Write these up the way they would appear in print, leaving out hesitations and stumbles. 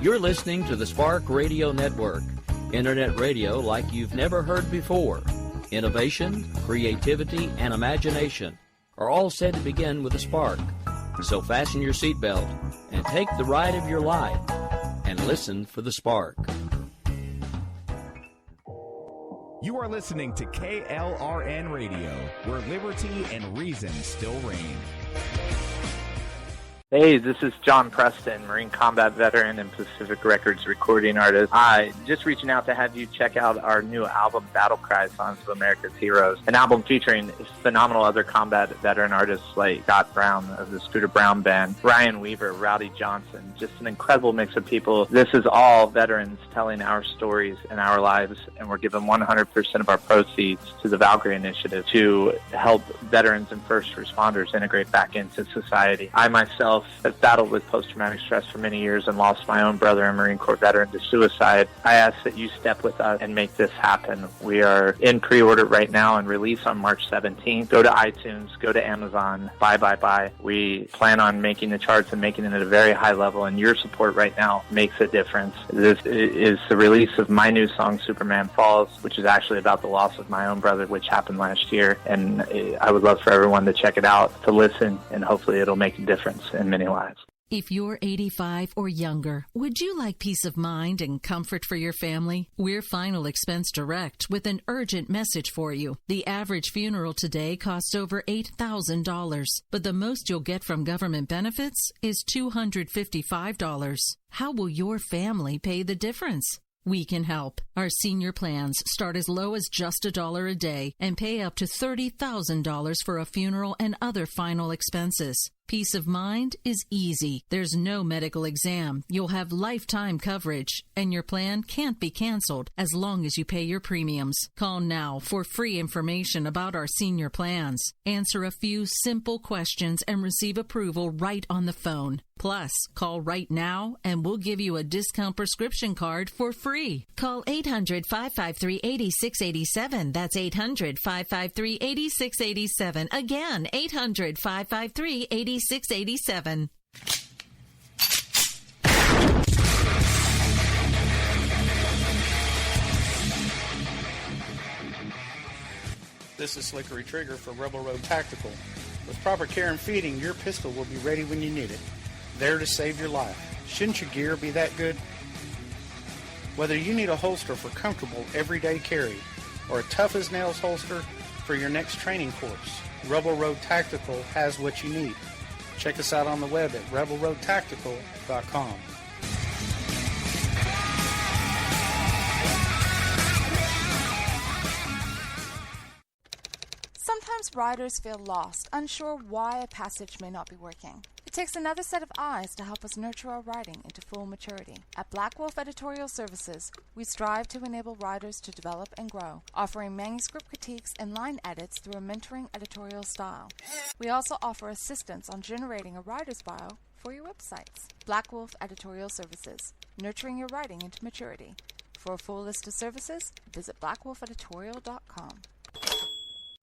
You're listening to the Spark Radio Network, Internet radio like you've never heard before. Innovation, creativity, and imagination are all said to begin with a spark. So fasten your seatbelt and take the ride of your life and listen for the spark. You are listening to KLRN Radio, where liberty and reason still reign. Hey, this is John Preston, Marine combat veteran and Pacific Records recording artist. Just reaching out to have you check out our new album, Battle Cry, Songs of America's Heroes, an album featuring phenomenal other combat veteran artists like Scott Brown of the Scooter Brown Band, Ryan Weaver, Rowdy Johnson, just an incredible mix of people. This is all veterans telling our stories and our lives, and we're giving 100% of our proceeds to the Valkyrie Initiative to help veterans and first responders integrate back into society. I myself have battled with post-traumatic stress for many years and lost my own brother, a Marine Corps veteran, to suicide. I ask that you step with us and make this happen. We are in pre-order right now and release on March 17th. Go to iTunes, go to Amazon, buy. We plan on making the charts and making it at a very high level, and your support right now makes a difference. This is the release of my new song, Superman Falls, which is actually about the loss of my own brother, which happened last year, and I would love for everyone to check it out, to listen, and hopefully it'll make a difference in many lives. If you're 85 or younger, would you like peace of mind and comfort for your family? We're Final Expense Direct with an urgent message for you. The average funeral today costs over $8,000, but the most you'll get from government benefits is $255. How will your family pay the difference? We can help. Our senior plans start as low as just $1 a day and pay up to $30,000 for a funeral and other final expenses. Peace of mind is easy. There's no medical exam. You'll have lifetime coverage, and your plan can't be canceled as long as you pay your premiums. Call now for free information about our senior plans. Answer a few simple questions and receive approval right on the phone. Plus, call right now and we'll give you a discount prescription card for free. Call 800-553-8687. That's 800-553-8687. Again, 800-553-8687. 687. This is Slickery Trigger for Rebel Road Tactical. With proper care and feeding, your pistol will be ready when you need it. There to save your life. Shouldn't your gear be that good? Whether you need a holster for comfortable everyday carry or a tough-as-nails holster for your next training course, Rebel Road Tactical has what you need. Check us out on the web at rebelroadtactical.com. Sometimes riders feel lost, unsure why a passage may not be working. It takes another set of eyes to help us nurture our writing into full maturity. At Black Wolf Editorial Services, we strive to enable writers to develop and grow, offering manuscript critiques and line edits through a mentoring editorial style. We also offer assistance on generating a writer's bio for your websites. Black Wolf Editorial Services, nurturing your writing into maturity. For a full list of services, visit blackwolfeditorial.com.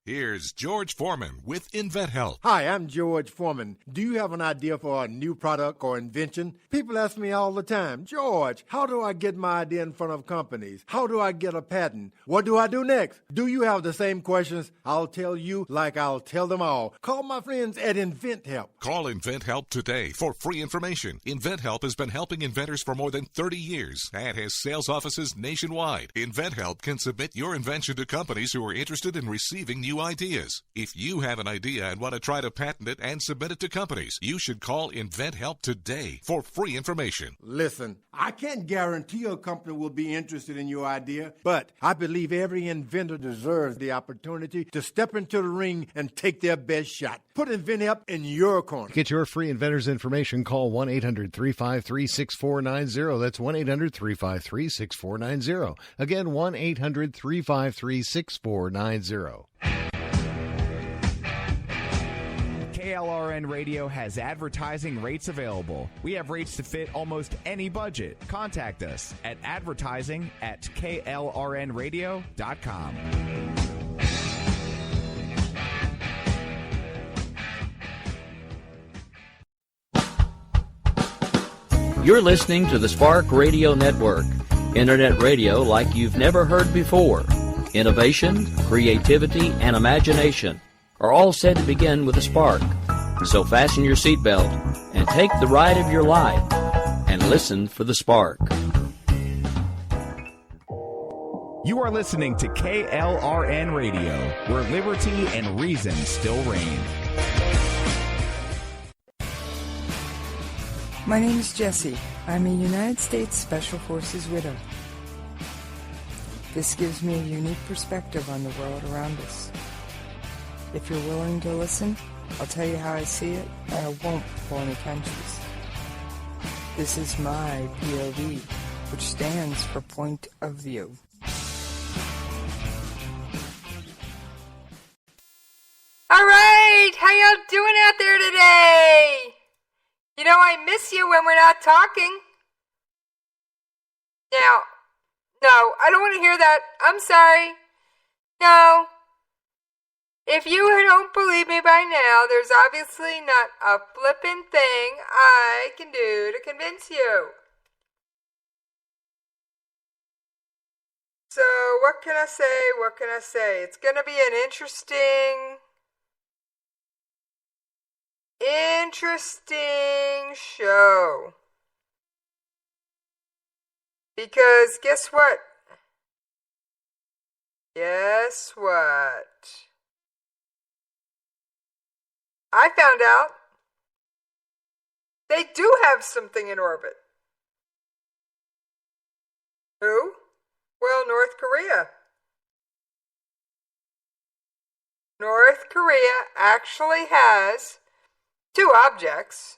Here's George Foreman with InventHelp. Hi, I'm George Foreman. Do you have an idea for a new product or invention? People ask me all the time, George, how do I get my idea in front of companies? How do I get a patent? What do I do next? Do you have the same questions? I'll tell you like I'll tell them all. Call my friends at InventHelp. Call InventHelp today for free information. InventHelp has been helping inventors for more than 30 years and has sales offices nationwide. InventHelp can submit your invention to companies who are interested in receiving new ideas. If you have an idea and want to try to patent it and submit it to companies, you should call InventHelp today for free information. Listen, I can't guarantee a company will be interested in your idea, but I believe every inventor deserves the opportunity to step into the ring and take their best shot. Put InventHelp in your corner. Get your free inventor's information. Call 1-800-353-6490. That's 1-800-353-6490. Again, 1-800-353-6490. KLRN Radio has advertising rates available. We have rates to fit almost any budget. Contact us at advertising@klrnradio.com. You're listening to the Spark Radio Network, Internet radio like you've never heard before. Innovation, creativity, and imagination are all said to begin with a spark. So fasten your seatbelt and take the ride of your life and listen for the spark. You are listening to KLRN Radio, where liberty and reason still reign. My name is Jessie. I'm a United States Special Forces widow. This gives me a unique perspective on the world around us. If you're willing to listen, I'll tell you how I see it, and I won't pull any punches. This is my POV, which stands for Point of View. All right, how y'all doing out there today? You know I miss you when we're not talking. Now, no, I don't want to hear that. I'm sorry. No. If you don't believe me by now, there's obviously not a flippin' thing I can do to convince you. So, what can I say? It's going to be an interesting show. Because guess what? I found out they do have something in orbit. Who? Well, North Korea. North Korea actually has 2 objects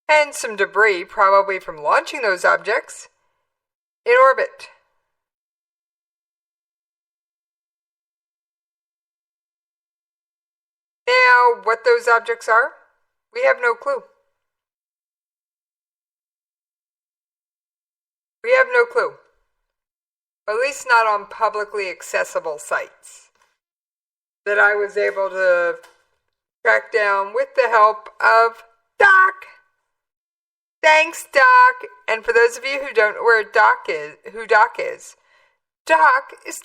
and some debris, probably from launching those objects, in orbit. Now, what those objects are, we have no clue. At least not on publicly accessible sites that I was able to track down with the help of Doc. Thanks, Doc. And for those of you who don't know who Doc is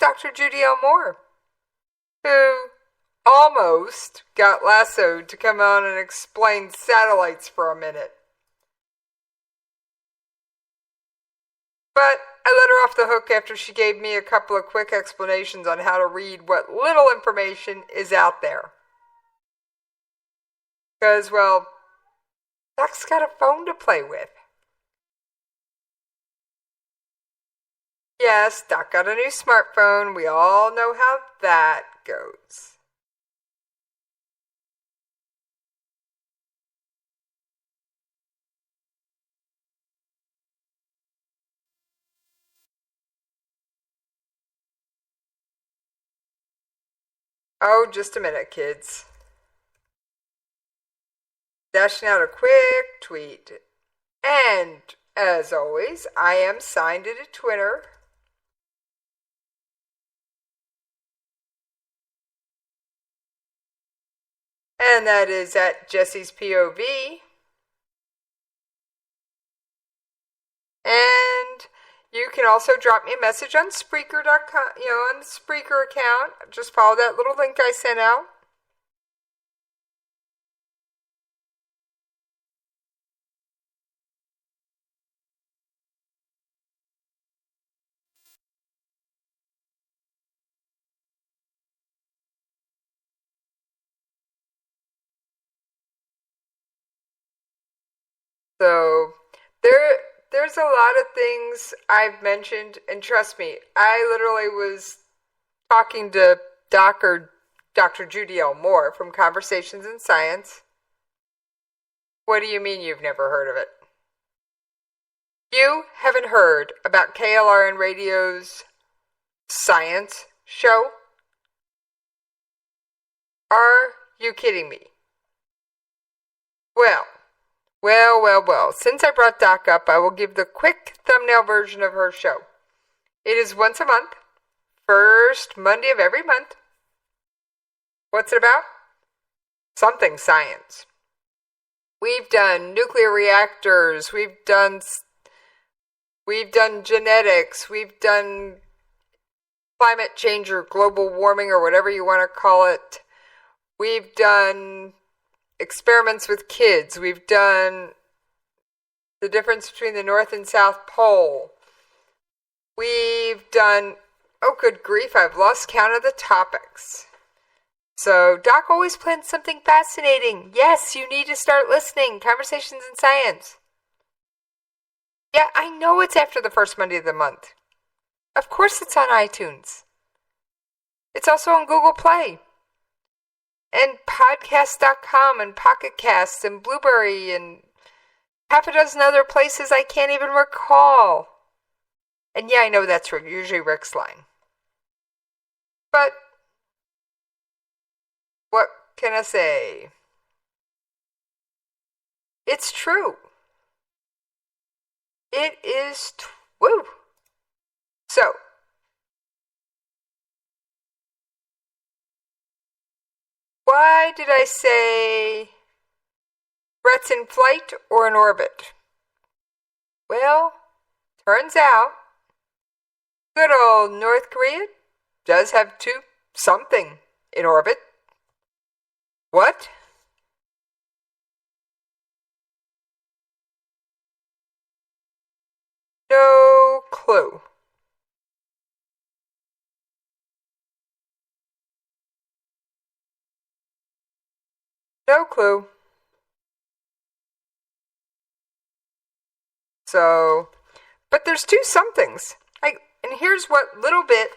Dr. Judy L. Moore, who almost got lassoed to come on and explain satellites for a minute. But I let her off the hook after she gave me a couple of quick explanations on how to read what little information is out there. Because, well, Doc's got a phone to play with. Yes, Doc got a new smartphone. We all know how that goes. Oh, just a minute, kids. Dashing out a quick tweet. And, as always, I am signed into Twitter. And that is at Jessie's POV. And you can also drop me a message on Spreaker.com, on the Spreaker account. Just follow that little link I sent out. So there's a lot of things I've mentioned, and trust me, I literally was talking to Dr. Judy L. Moore from Conversations in Science. What do you mean you've never heard of it? You haven't heard about KLRN Radio's science show? Are you kidding me? Well, since I brought Doc up, I will give the quick thumbnail version of her show. It is once a month, first Monday of every month. What's it about? Something science. We've done nuclear reactors. We've done genetics. We've done climate change or global warming or whatever you want to call it. We've done experiments with kids. We've done the difference between the North and South Pole. We've done, oh good grief, I've lost count of the topics. So Doc always plans something fascinating. Yes, you need to start listening. Conversations in Science. Yeah, I know it's after the first Monday of the month. Of course it's on iTunes. It's also on Google Play. And podcast.com and Pocket Casts and Blueberry and half a dozen other places I can't even recall. And yeah, I know that's usually Rick's line. But what can I say? It's true. It is true. So, why did I say threats in flight or in orbit? Well, turns out good old North Korea does have something in orbit. What? No clue. No clue. So, but there's two somethings. And here's what little bit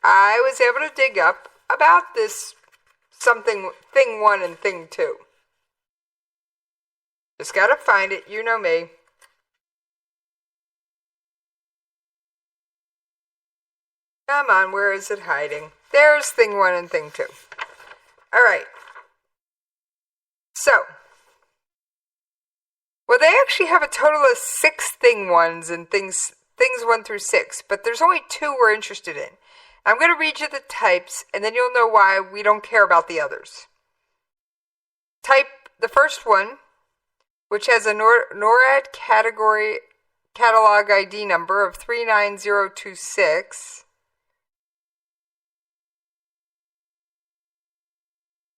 I was able to dig up about this something, thing one and thing two. Just gotta find it, you know me. Come on, where is it hiding? There's thing one and thing two. Alright. So, well, they actually have a total of 6 thing ones and things 1 through 6, but there's only 2 we're interested in. I'm going to read you the types, and then you'll know why we don't care about the others. Type the first one, which has a NORAD catalog ID number of 39026,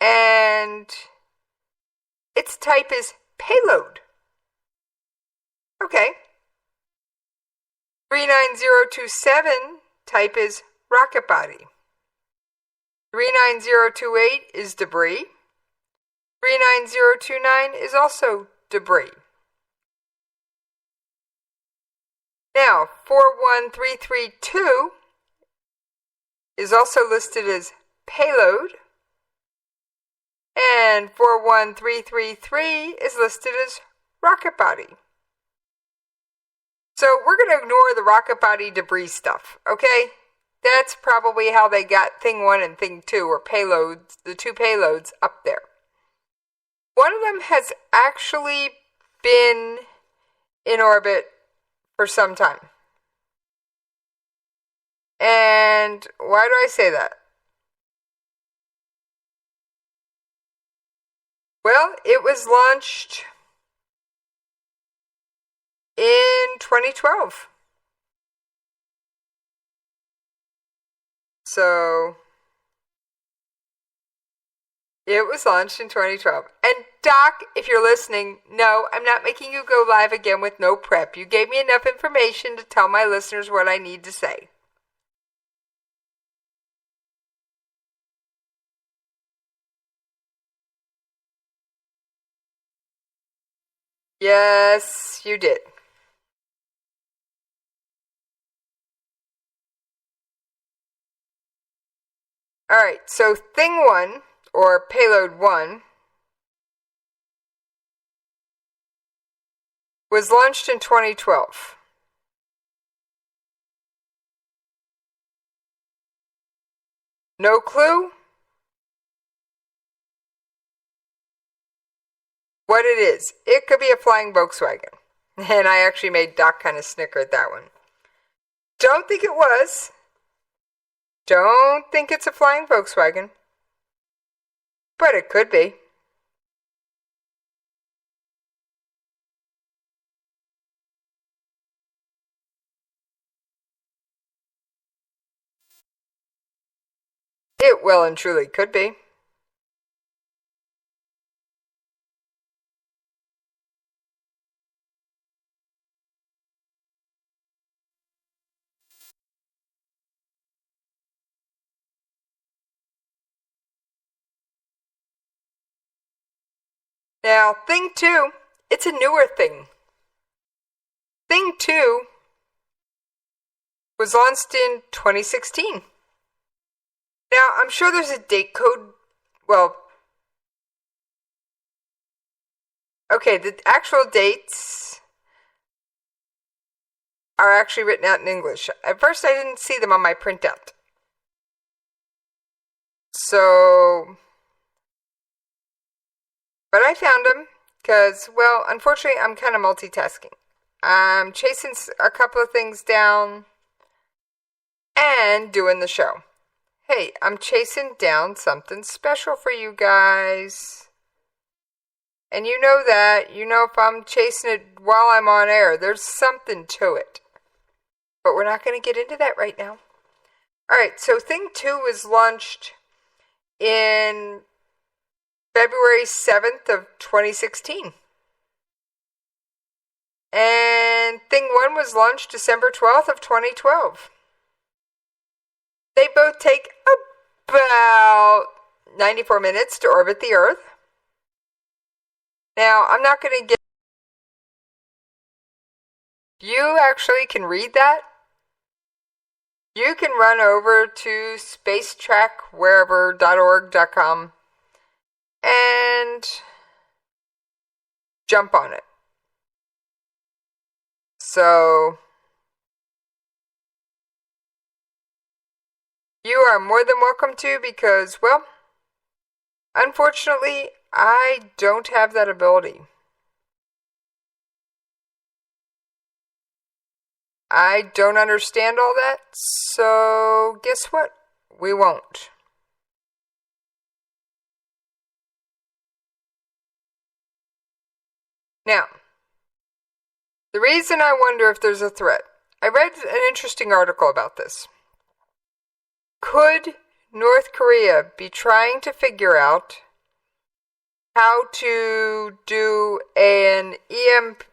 and its type is payload. Okay. 39027 type is rocket body. 39028 is debris. 39029 is also debris. Now, 41332 is also listed as payload. And 41333 is listed as rocket body. So we're going to ignore the rocket body debris stuff, okay? That's probably how they got thing 1 and thing 2, or payloads, the 2 payloads up there. One of them has actually been in orbit for some time. And why do I say that? Well, it was launched in 2012. So, it was launched in 2012. And Doc, if you're listening, no, I'm not making you go live again with no prep. You gave me enough information to tell my listeners what I need to say. Yes, you did. Alright, so thing 1, or payload 1, was launched in 2012. No clue what it is. It could be a flying Volkswagen. And I actually made Doc kind of snicker at that one. Don't think it was. Don't think it's a flying Volkswagen. But it could be. It well and truly could be. Now, Thing 2, it's a newer thing. Thing 2 was launched in 2016. Now, I'm sure there's a date code. Well, okay, the actual dates are actually written out in English. At first, I didn't see them on my printout. So, but I found them because, well, unfortunately, I'm kind of multitasking. I'm chasing a couple of things down and doing the show. Hey, I'm chasing down something special for you guys. And you know that. You know if I'm chasing it while I'm on air, there's something to it. But we're not going to get into that right now. Alright, so Thing 2 was launched in February 7th of 2016. And Thing 1 was launched December 12th of 2012. They both take about 94 minutes to orbit the Earth. Now, I'm not going to get... You actually can read that. You can run over to spacetrackwherever.org.com and jump on it. So, you are more than welcome to because, well, unfortunately, I don't have that ability. I don't understand all that, so guess what? We won't. Now, the reason I wonder if there's a threat, I read an interesting article about this. Could North Korea be trying to figure out how to do an EMP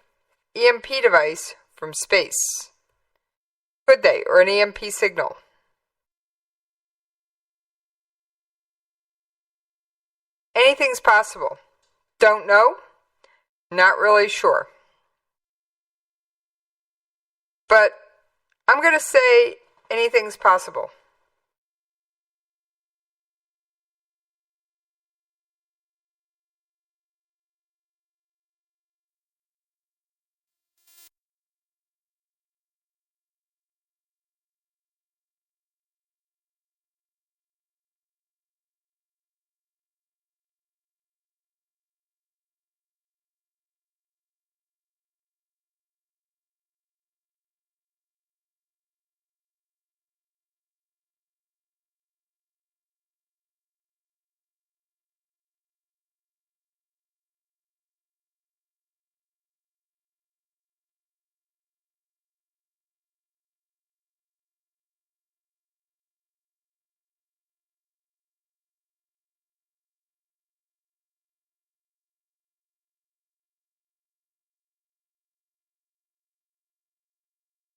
device from space? Could they? Or an EMP signal? Anything's possible. Don't know. Not really sure. But I'm going to say anything's possible.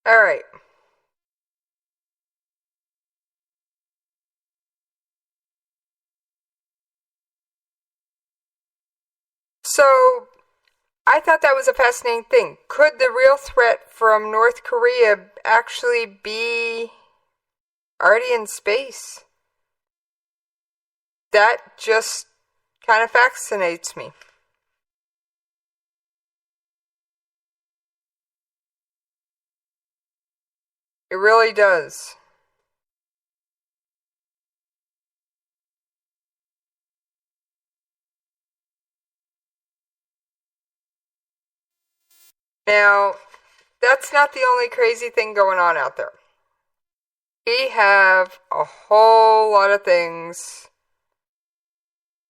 All right. So, I thought that was a fascinating thing. Could the real threat from North Korea actually be already in space? That just kind of fascinates me. It really does. Now, that's not the only crazy thing going on out there. We have a whole lot of things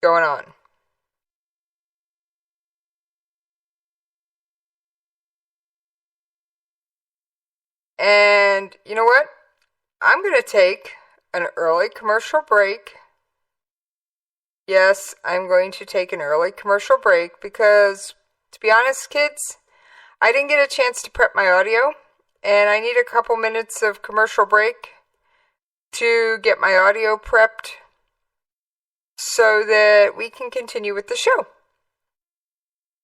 going on. And you know what? I'm going to take an early commercial break. Yes, I'm going to take an early commercial break because, to be honest, kids, I didn't get a chance to prep my audio, and I need a couple minutes of commercial break to get my audio prepped so that we can continue with the show.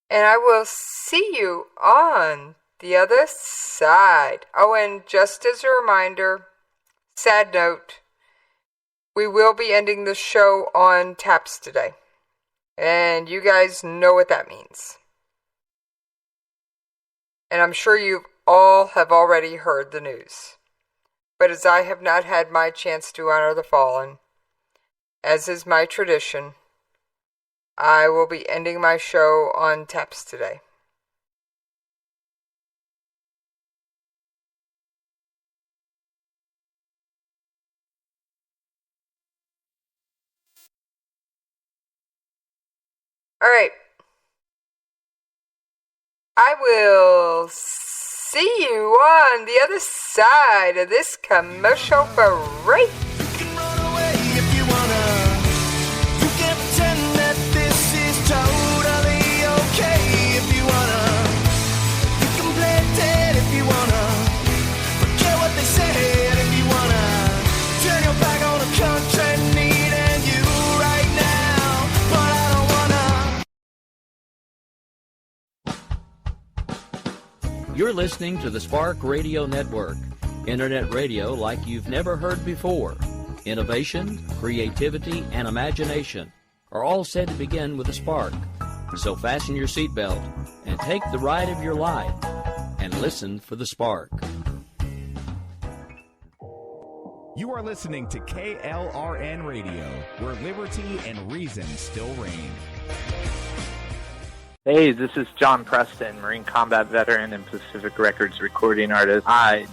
And I will see you on the other side. Oh, and just as a reminder, sad note, we will be ending the show on taps today. And you guys know what that means. And I'm sure you all have already heard the news. But as I have not had my chance to honor the fallen, as is my tradition, I will be ending my show on taps today. All right. I will see you on the other side of this commercial break. You can run away if you wanna. You can pretend that this is totally okay if you wanna. You can play dead if you wanna. Forget what they said if you wanna. Turn your back on the country needing you right now, but I don't wanna. You're listening to the Spark Radio Network, Internet radio like you've never heard before. Innovation, creativity, and imagination are all said to begin with a spark. So fasten your seatbelt and take the ride of your life and listen for the spark. You are listening to KLRN Radio, where liberty and reason still reign. Hey, this is John Preston, Marine combat veteran and Pacific Records recording artist.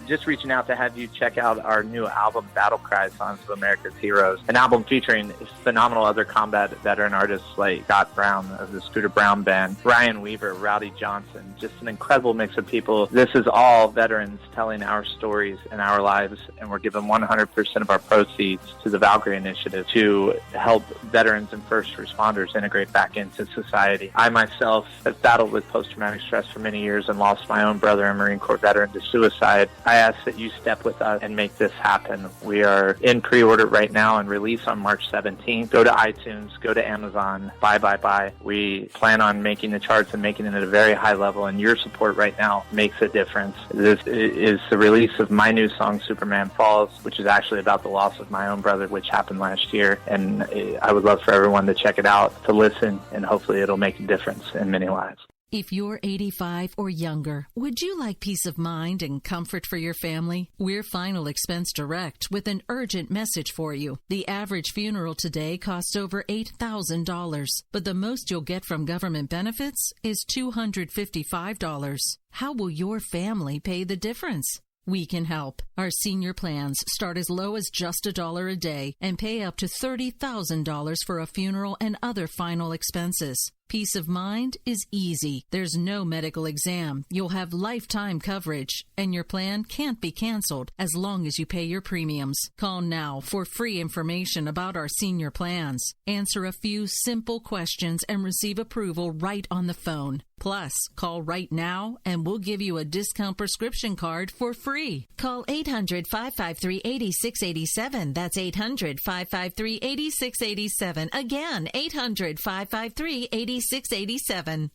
Just reaching out to have you check out our new album, Battle Cry, Songs of America's Heroes, an album featuring phenomenal other combat veteran artists like Scott Brown of the Scooter Brown Band, Ryan Weaver, Rowdy Johnson, just an incredible mix of people. This is all veterans telling our stories and our lives, and we're giving 100% of our proceeds to the Valkyrie Initiative to help veterans and first responders integrate back into society. I myself have battled with post-traumatic stress for many years and lost my own brother, a Marine Corps veteran, to suicide. I ask that you step with us and make this happen. We are in pre-order right now and release on March 17th. Go to iTunes, go to Amazon, buy. We plan on making the charts and making it at a very high level, and your support right now makes a difference. This is the release of my new song, Superman Falls, which is actually about the loss of my own brother, which happened last year, and I would love for everyone to check it out, to listen, and hopefully it'll make a difference in many lives. If you're 85 or younger, would you like peace of mind and comfort for your family? We're Final Expense Direct with an urgent message for you. The average funeral today costs over $8,000, but the most you'll get from government benefits is $255. How will your family pay the difference? We can help. Our senior plans start as low as just $1 a day and pay up to $30,000 for a funeral and other final expenses. Peace of mind is easy. There's no medical exam. You'll have lifetime coverage, and your plan can't be canceled as long as you pay your premiums. Call now for free information about our senior plans. Answer a few simple questions and receive approval right on the phone. Plus, call right now and we'll give you a discount prescription card for free. Call 800-553-8687. That's 800-553-8687. Again, 800-553-8687. 687.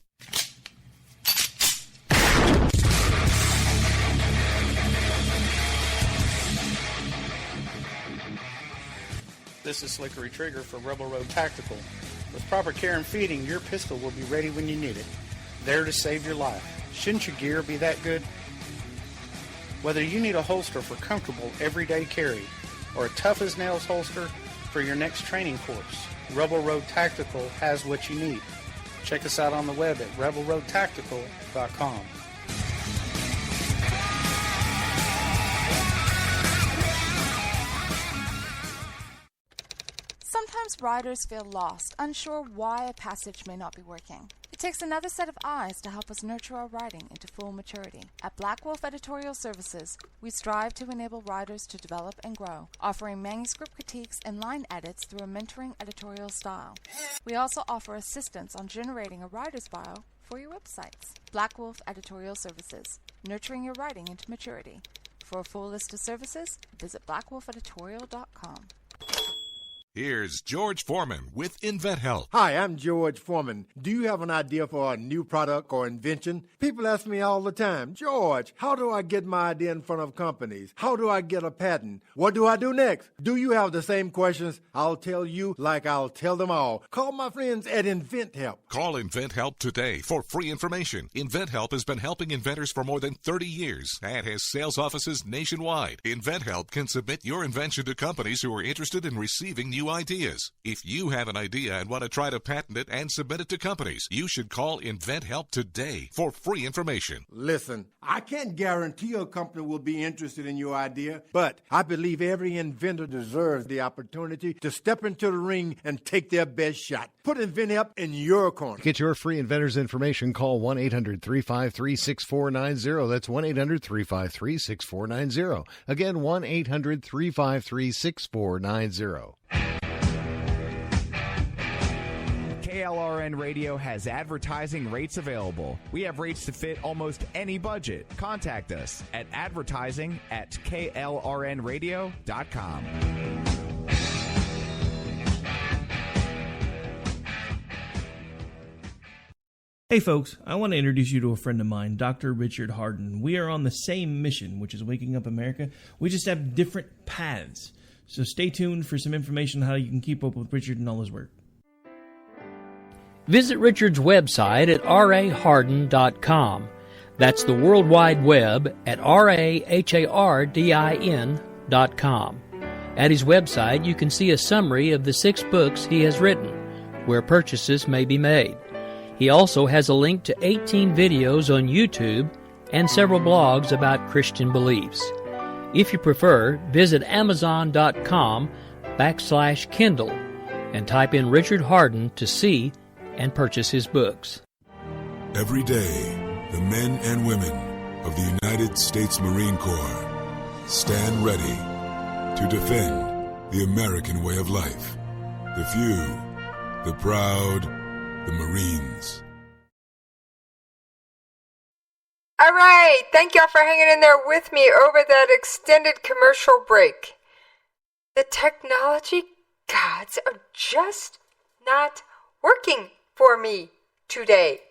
This is Slickery Trigger for Rebel Road Tactical. With proper care and feeding, your pistol will be ready when you need it. There to save your life. Shouldn't your gear be that good? Whether you need a holster for comfortable everyday carry or a tough-as-nails holster for your next training course, Rebel Road Tactical has what you need. Check us out on the web at rebelroadtactical.com. Sometimes riders feel lost, unsure why a passage may not be working. It takes another set of eyes to help us nurture our writing into full maturity. At Black Wolf Editorial Services, we strive to enable writers to develop and grow, offering manuscript critiques and line edits through a mentoring editorial style. We also offer assistance on generating a writer's bio for your websites. Black Wolf Editorial Services, nurturing your writing into maturity. For a full list of services, visit blackwolfeditorial.com. Here's George Foreman with InventHelp. Hi, I'm George Foreman. Do you have an idea for a new product or invention? People ask me all the time, George, how do I get my idea in front of companies? How do I get a patent? What do I do next? Do you have the same questions? I'll tell you like I'll tell them all. Call my friends at InventHelp. Call InventHelp today for free information. InventHelp has been helping inventors for more than 30 years and has sales offices nationwide. InventHelp can submit your invention to companies who are interested in receiving new ideas. If you have an idea and want to try to patent it and submit it to companies, you should call InventHelp today for free information. Listen, I can't guarantee a company will be interested in your idea, but I believe every inventor deserves the opportunity to step into the ring and take their best shot. Put InventHelp in your corner. To get your free inventor's information, call 1-800-353-6490. That's 1-800-353-6490. Again, 1-800-353-6490. KLRN Radio has advertising rates available. We have rates to fit almost any budget. Contact us at advertising@klrnradio.com. Hey folks, I want to introduce you to a friend of mine, Dr. Richard Harden. We are on the same mission, which is waking up America. We just have different paths. So stay tuned for some information on how you can keep up with Richard and all his work. Visit Richard's website at raharden.com. That's the World Wide Web at RAHARDIN.com. At his website, you can see a summary of the 6 books he has written, where purchases may be made. He also has a link to 18 videos on YouTube and several blogs about Christian beliefs. If you prefer, visit Amazon.com/Kindle and type in Richard Harden to see and purchase his books. Every day, the men and women of the United States Marine Corps stand ready to defend the American way of life. The few, the proud, the Marines. All right, thank y'all for hanging in there with me over that extended commercial break. The technology gods are just not working for me today.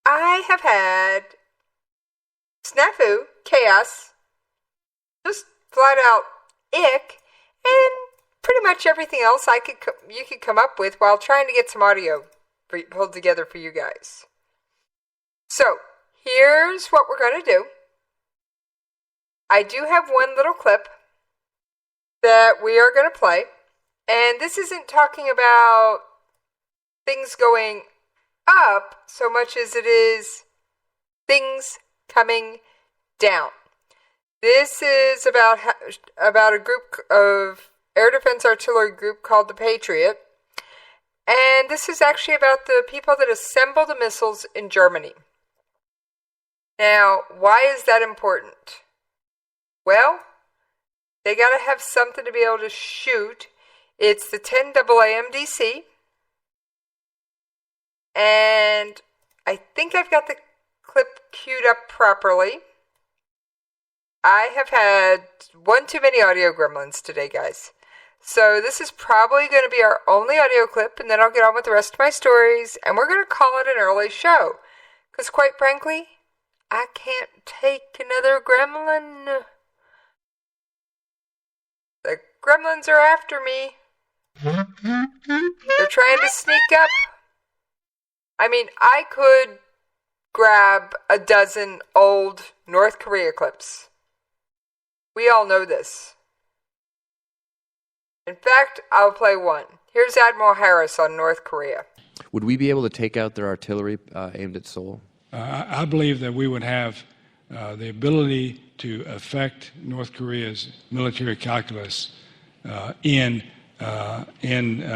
I have had snafu, chaos, just flat out ick, and pretty much everything else you could come up with while trying to get some audio pulled together for you guys. So, here's what we're going to do. I do have one little clip that we are going to play, and this isn't talking about things going up so much as it is things coming down. This is about a group of air defense artillery group called the Patriot, and this is actually about the people that assemble the missiles in Germany. Now, why is that important? Well, they got to have something to be able to shoot. It's the 10 AAMDC. And I think I've got the clip queued up properly. I have had one too many audio gremlins today, guys. So this is probably going to be our only audio clip, and then I'll get on with the rest of my stories, and we're going to call it an early show. Because quite frankly, I can't take another gremlin. The gremlins are after me. They're trying to sneak up. I mean, I could grab a dozen old North Korea clips. We all know this. In fact, I'll play one. Here's Admiral Harris on North Korea. Would we be able to take out their artillery aimed at Seoul? I believe that we would have the ability to affect North Korea's military calculus in preemptive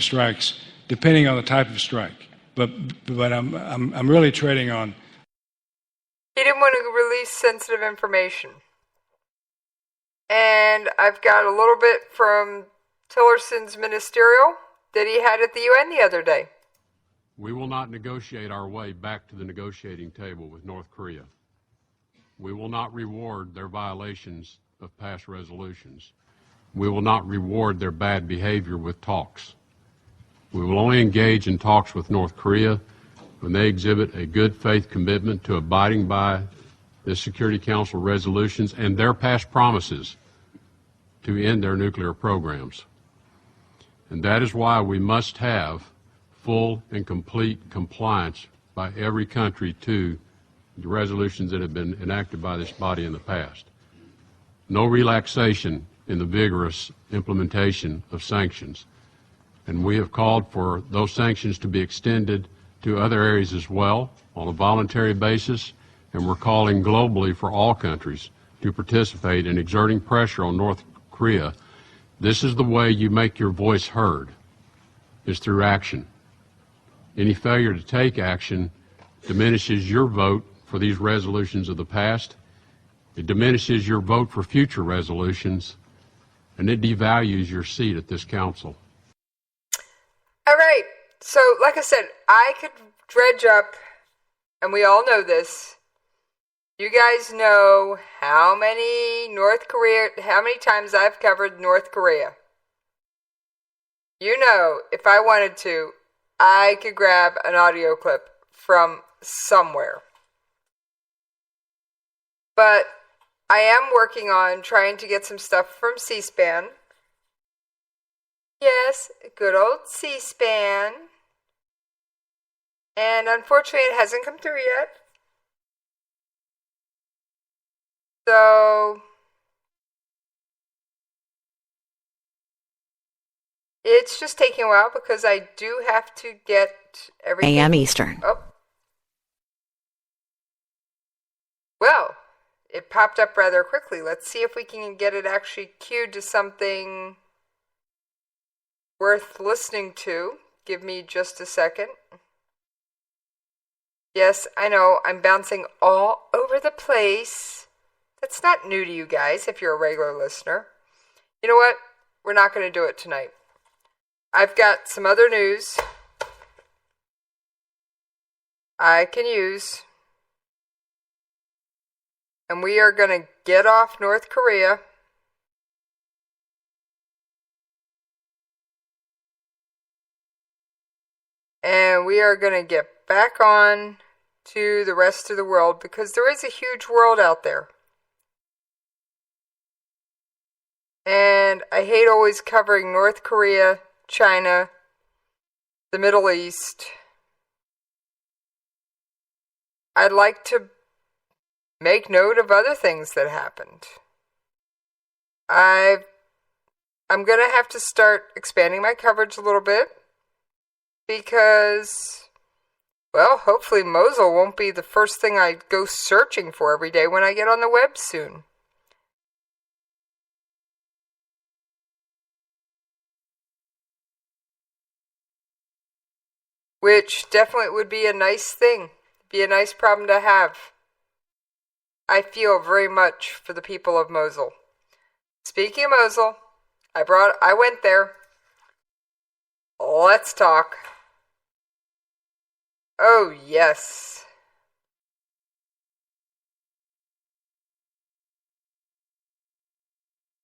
strikes depending on the type of strike. But I'm really treading on. He didn't want to release sensitive information. And I've got a little bit from Tillerson's ministerial that he had at the UN the other day. We will not negotiate our way back to the negotiating table with North Korea. We will not reward their violations of past resolutions. We will not reward their bad behavior with talks. We will only engage in talks with North Korea when they exhibit a good faith commitment to abiding by the Security Council resolutions and their past promises to end their nuclear programs. And that is why we must have full and complete compliance by every country to the resolutions that have been enacted by this body in the past. No relaxation in the vigorous implementation of sanctions. And we have called for those sanctions to be extended to other areas as well on a voluntary basis, and we're calling globally for all countries to participate in exerting pressure on North Korea. This is the way you make your voice heard, is through action. Any failure to take action diminishes your vote for these resolutions of the past, it diminishes your vote for future resolutions, and it devalues your seat at this council. All right, so like I said, I could dredge up, and we all know this. You guys know how many times I've covered North Korea. You know, if I wanted to, I could grab an audio clip from somewhere. But I am working on trying to get some stuff from C-SPAN. Yes, good old C-SPAN. And unfortunately, it hasn't come through yet. So it's just taking a while because I do have to get everything. AM Eastern. Oh. Well, it popped up rather quickly. Let's see if we can get it actually queued to something worth listening to. Give me just a second. Yes, I know, I'm bouncing all over the place. That's not new to you guys if you're a regular listener. You know what? We're not going to do it tonight. I've got some other news I can use. And we are going to get off North Korea. And we are going to get back on to the rest of the world because there is a huge world out there. And I hate always covering North Korea, China, the Middle East. I'd like to make note of other things that happened. I'm going to have to start expanding my coverage a little bit because, well, hopefully Mosul won't be the first thing I go searching for every day when I get on the web soon. Which definitely would be a nice thing, be a nice problem to have. I feel very much for the people of Mosul. Speaking of Mosul, I went there. Let's talk. Oh, yes.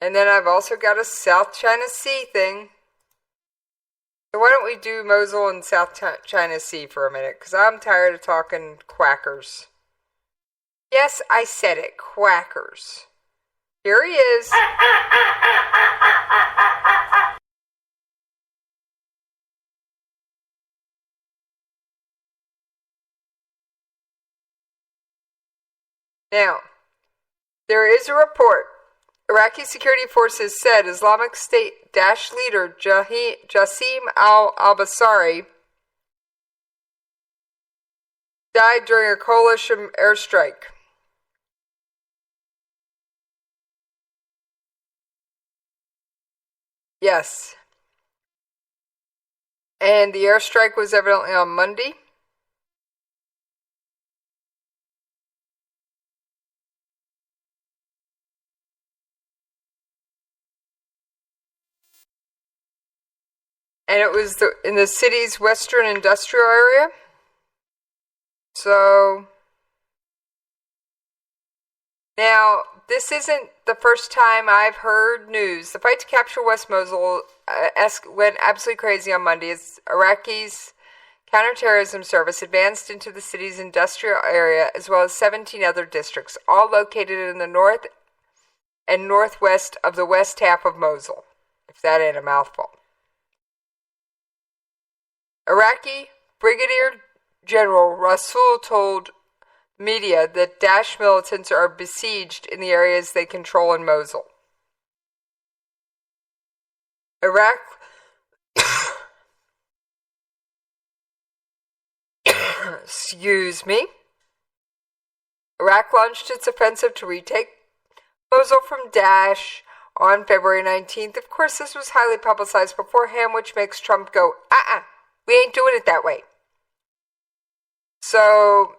And then I've also got a South China Sea thing. So why don't we do Mosul and South China Sea for a minute? Because I'm tired of talking quackers. Yes, I said it, quackers. Here he is. Now, there is a report. Iraqi security forces said Islamic State leader Jassim al-Basri died during a coalition airstrike. Yes. And the airstrike was evidently on Monday. And it was in the city's western industrial area. So, now, this isn't the first time I've heard news. The fight to capture West Mosul went absolutely crazy on Monday as Iraqi's counterterrorism service advanced into the city's industrial area as well as 17 other districts, all located in the north and northwest of the west half of Mosul, if that ain't a mouthful. Iraqi Brigadier General Rasul told media that Daesh militants are besieged in the areas they control in Mosul. Iraq Iraq launched its offensive to retake Mosul from Daesh on February 19th. Of course, this was highly publicized beforehand, which makes Trump go, we ain't doing it that way. So,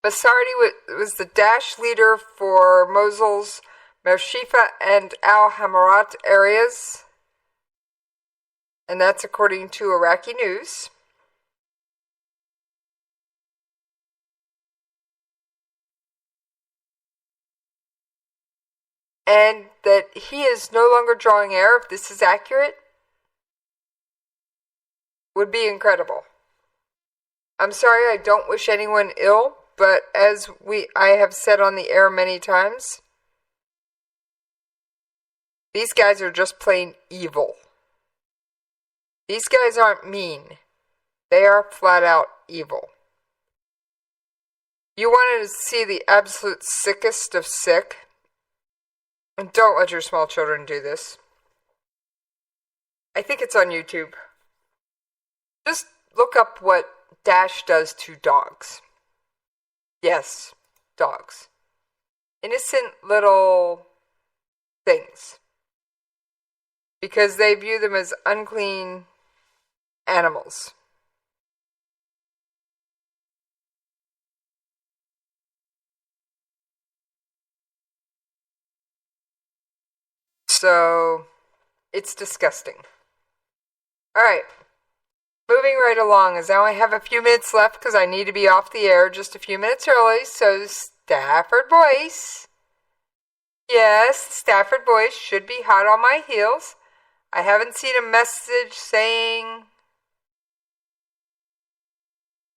Basardi was the Daesh leader for Mosul's Mershifa and Al-Hamarat areas. And that's according to Iraqi news. And that he is no longer drawing air, if this is accurate, would be incredible. I'm sorry, I don't wish anyone ill, but as I have said on the air many times, these guys are just plain evil. These guys aren't mean. They are flat out evil. You want to see the absolute sickest of sick? And don't let your small children do this. I think it's on YouTube. Just look up what Daesh does to dogs. Yes, dogs. Innocent little things. Because they view them as unclean animals. So, it's disgusting. Alright. Moving right along, as now I have a few minutes left because I need to be off the air just a few minutes early, so Stafford voice. Yes, Stafford voice should be hot on my heels. I haven't seen a message saying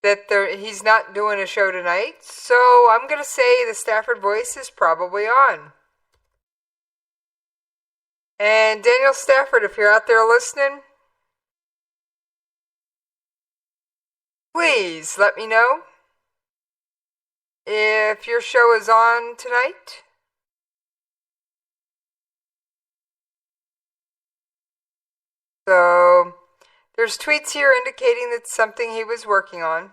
that he's not doing a show tonight, so I'm going to say the Stafford voice is probably on. And Daniel Stafford, if you're out there listening, please let me know if your show is on tonight. So, there's tweets here indicating that something he was working on.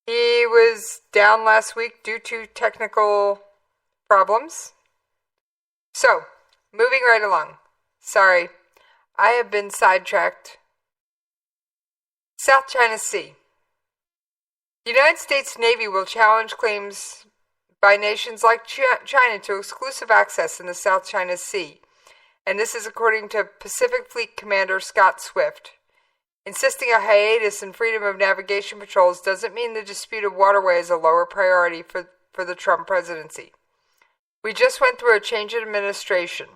He was down last week due to technical problems. So, moving right along. Sorry, I have been sidetracked. South China Sea. The United States Navy will challenge claims by nations like China to exclusive access in the South China Sea. And this is according to Pacific Fleet Commander Scott Swift. Insisting a hiatus in freedom of navigation patrols doesn't mean the disputed waterway is a lower priority for the Trump presidency. We just went through a change in administration.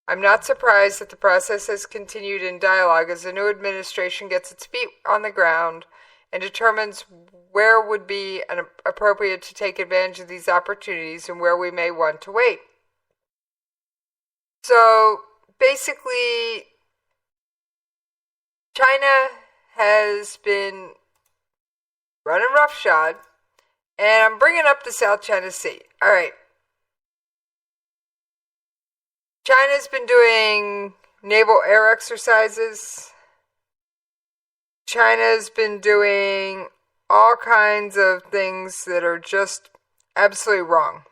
I'm not surprised that the process has continued in dialogue as the new administration gets its feet on the ground and determines where would be appropriate to take advantage of these opportunities and where we may want to wait. So, basically, China has been running roughshod, and I'm bringing up the South China Sea. All right. China's been doing naval air exercises. China's been doing all kinds of things that are just absolutely wrong.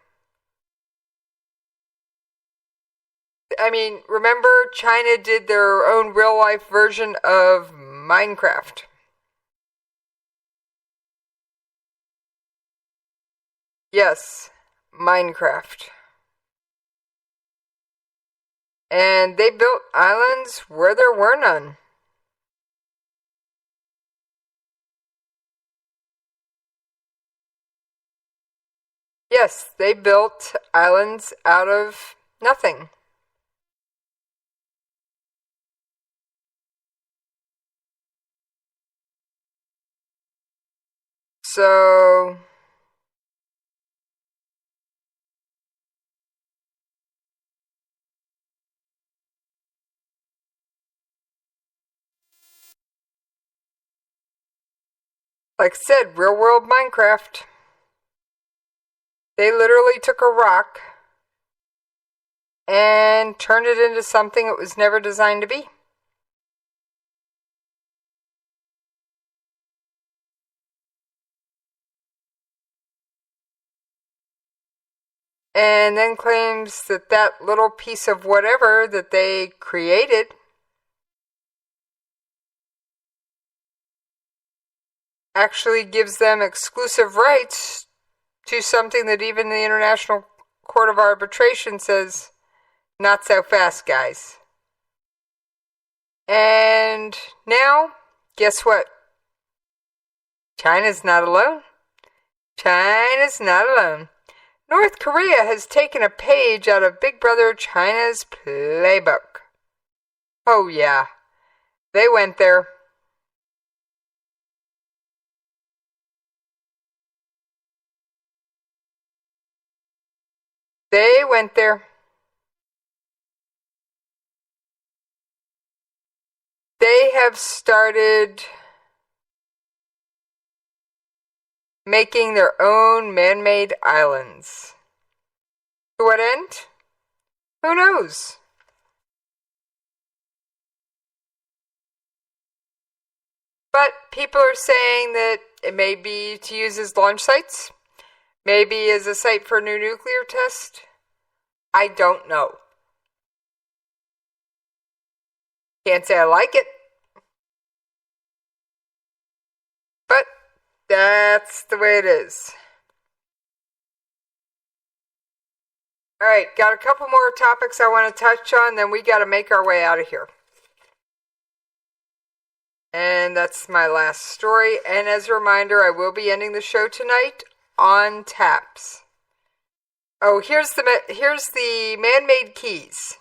remember China did their own real-life version of Minecraft. Yes, Minecraft. And they built islands where there were none. Yes, they built islands out of nothing. So, like I said, real world Minecraft. They literally took a rock and turned it into something it was never designed to be. And then claims that that little piece of whatever that they created actually gives them exclusive rights to something that even the International Court of Arbitration says, not so fast, guys. And now, guess what? China's not alone. China's not alone. North Korea has taken a page out of Big Brother China's playbook. Oh yeah, they went there. They went there. They have started making their own man-made islands. To what end? Who knows? But people are saying that it may be to use as launch sites. Maybe as a site for a new nuclear test? I don't know. Can't say I like it. But that's the way it is. Alright, got a couple more topics I want to touch on, then we got to make our way out of here. And that's my last story. And as a reminder, I will be ending the show tonight on taps. Oh, here's the man-made keys.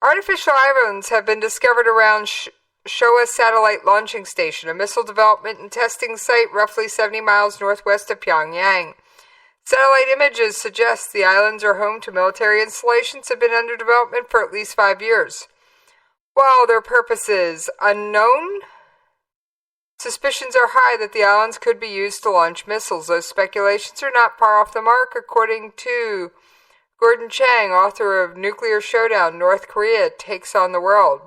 Artificial islands have been discovered around Showa Satellite Launching Station, a missile development and testing site roughly 70 miles northwest of Pyongyang. Satellite images suggest the islands are home to military installations that have been under development for at least 5 years. While their purpose is unknown, suspicions are high that the islands could be used to launch missiles. Those speculations are not far off the mark, according to Gordon Chang, author of Nuclear Showdown, North Korea Takes on the World.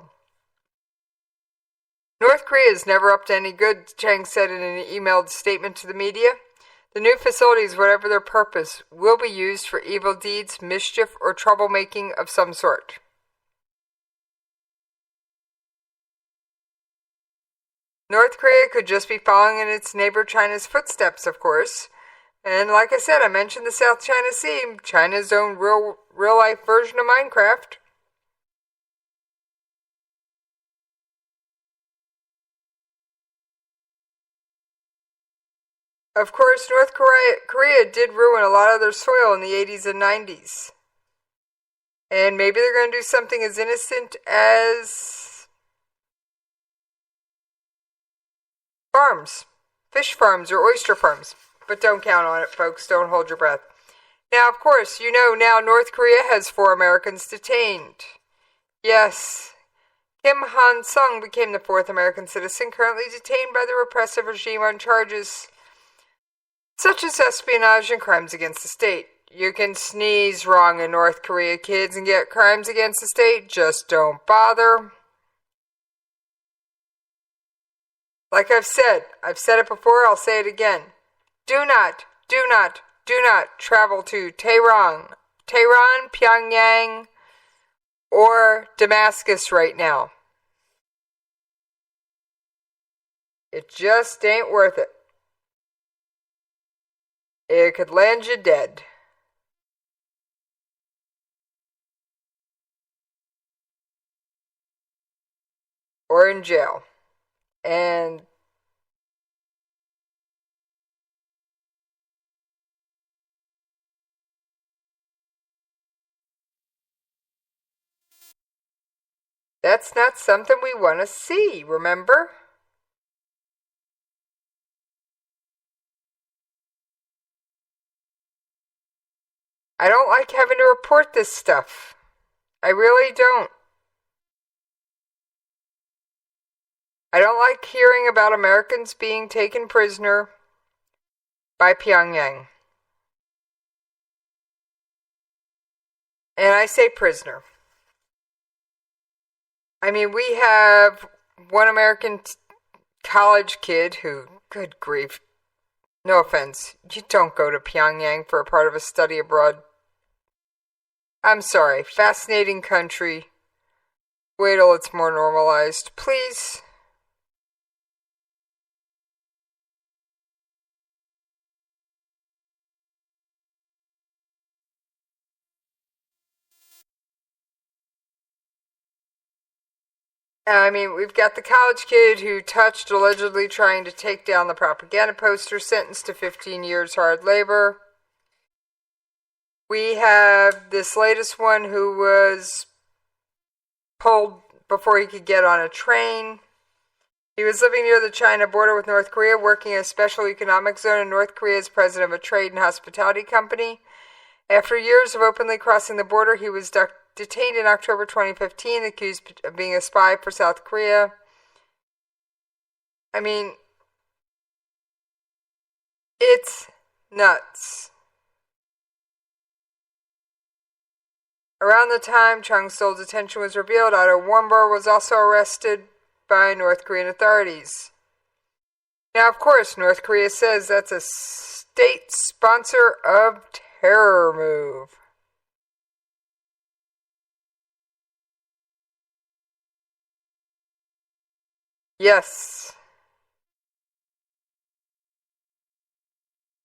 North Korea is never up to any good, Chang said in an emailed statement to the media. The new facilities, whatever their purpose, will be used for evil deeds, mischief, or troublemaking of some sort. North Korea could just be following in its neighbor China's footsteps, of course. And like I said, I mentioned the South China Sea, China's own real-life version of Minecraft. Of course, North Korea did ruin a lot of their soil in the 80s and 90s. And maybe they're going to do something as innocent as farms, fish farms or oyster farms. But don't count on it, folks. Don't hold your breath. Now, of course, you know now North Korea has 4 Americans detained. Yes, Kim Han-sung became the 4th American citizen currently detained by the repressive regime on charges such as espionage and crimes against the state. You can sneeze wrong in North Korea, kids, and get crimes against the state. Just don't bother. Like I've said it before, I'll say it again. Do not travel to Tehran, Pyongyang, or Damascus right now. It just ain't worth it. It could land you dead. Or in jail. And that's not something we want to see, remember? I don't like having to report this stuff. I really don't. I don't like hearing about Americans being taken prisoner by Pyongyang. And I say prisoner. I mean, we have one American college kid who, good grief, no offense, you don't go to Pyongyang for a part of a study abroad. I'm sorry, fascinating country. Wait till it's more normalized, please. I mean, we've got the college kid who touched allegedly trying to take down the propaganda poster, sentenced to 15 years hard labor. We have this latest one who was pulled before he could get on a train. He was living near the China border with North Korea, working in a special economic zone in North Korea as president of a trade and hospitality company. After years of openly crossing the border, he was detained in October 2015, accused of being a spy for South Korea. I mean, it's nuts. Around the time Chung Sol's detention was revealed, Otto Warmbier was also arrested by North Korean authorities. Now, of course, North Korea says that's a state sponsor of terror move. Yes.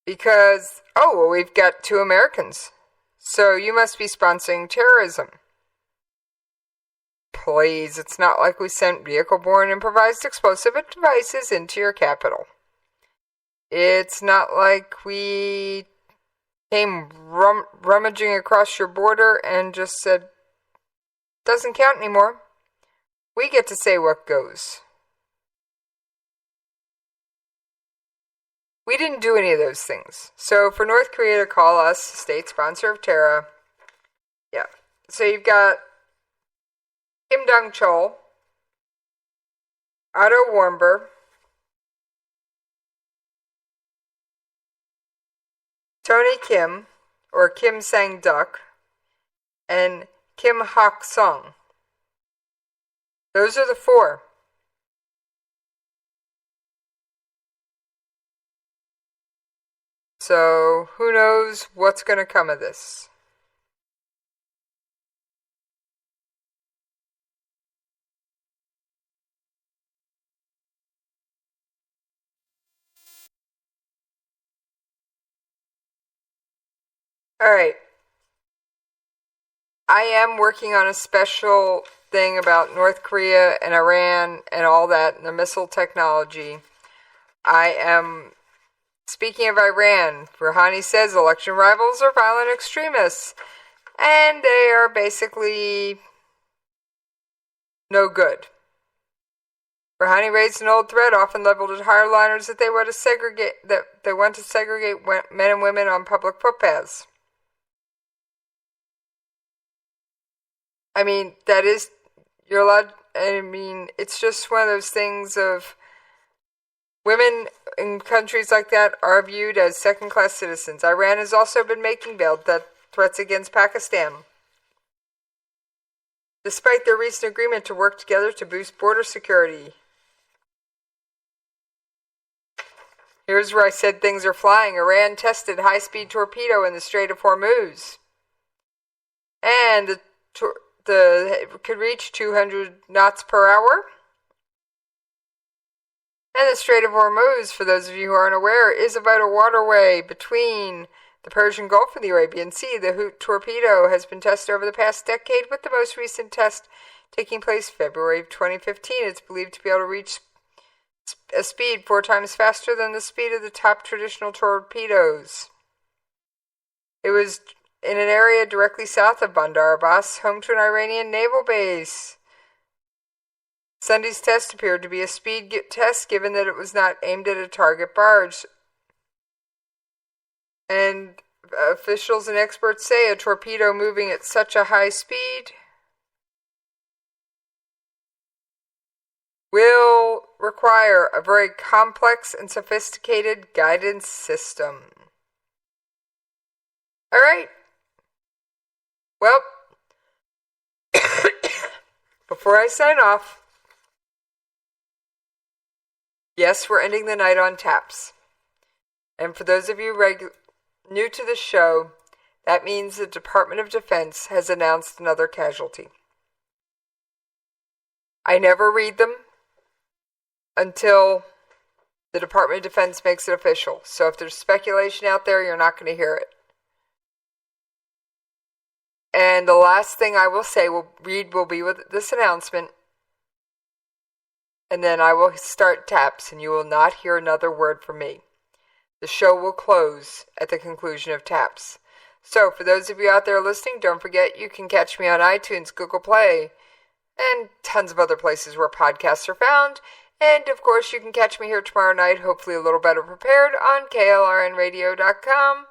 Because, oh, well, we've got 2 Americans. So you must be sponsoring terrorism. Please, it's not like we sent vehicle-borne improvised explosive devices into your capital. It's not like we came rummaging across your border and just said, doesn't count anymore. We get to say what goes. We didn't do any of those things. So for North Korea to call us state sponsor of terror, yeah. So you've got Kim Dong-chol, Otto Warmbier, Tony Kim, or Kim Sang-duk, and Kim Hak-sung. Those are the 4. So, who knows what's going to come of this? Alright. I am working on a special thing about North Korea and Iran and all that, and the missile technology. I am... Speaking of Iran, Rouhani says election rivals are violent extremists, and they are basically no good. Rouhani raised an old threat often leveled at hardliners that they want to segregate men and women on public footpaths. I mean, you're allowed, I mean, it's just one of those things of women in countries like that are viewed as second-class citizens. Iran has also been making veiled threats against Pakistan, despite their recent agreement to work together to boost border security. Here's where I said things are flying. Iran tested high-speed torpedo in the Strait of Hormuz. And could reach 200 knots per hour. And the Strait of Hormuz, for those of you who aren't aware, is a vital waterway between the Persian Gulf and the Arabian Sea. The Hoot torpedo has been tested over the past decade, with the most recent test taking place February of 2015. It's believed to be able to reach a speed 4 times faster than the speed of the top traditional torpedoes. It was in an area directly south of Bandar Abbas, home to an Iranian naval base. Sunday's test appeared to be a speed test, given that it was not aimed at a target barge. And officials and experts say a torpedo moving at such a high speed will require a very complex and sophisticated guidance system. All right. Well, before I sign off, yes, we're ending the night on taps. And for those of you new to the show, that means the Department of Defense has announced another casualty. I never read them until the Department of Defense makes it official. So if there's speculation out there, you're not going to hear it. And the last thing I will say will be with this announcement. And then I will start taps, and you will not hear another word from me. The show will close at the conclusion of taps. So for those of you out there listening, don't forget you can catch me on iTunes, Google Play, and tons of other places where podcasts are found. And of course, you can catch me here tomorrow night, hopefully a little better prepared, on KLRNRadio.com.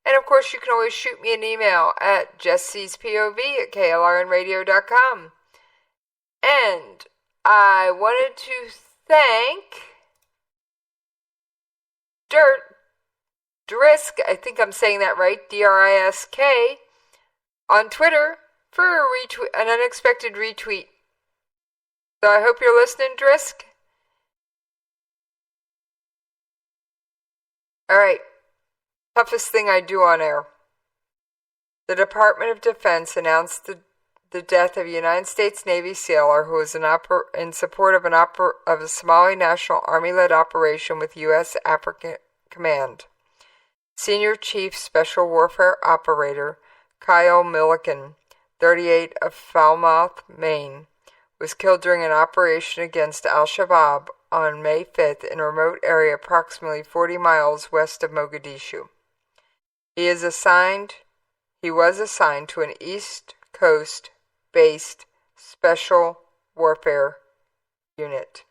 And of course, you can always shoot me an email at Jessie's POV at KLRNRadio.com. And I wanted to thank Drisk, I think I'm saying that right, Drisk, on Twitter for an unexpected retweet. So I hope you're listening, Drisk. All right. Toughest thing I do on air. The Department of Defense announced the death of a United States Navy sailor who was in support of a Somali National Army-led operation with U.S. African Command. Senior Chief Special Warfare Operator Kyle Milliken, 38, of Falmouth, Maine, was killed during an operation against Al-Shabaab on May 5th in a remote area approximately 40 miles west of Mogadishu. He was assigned to an East Coast-based special warfare unit.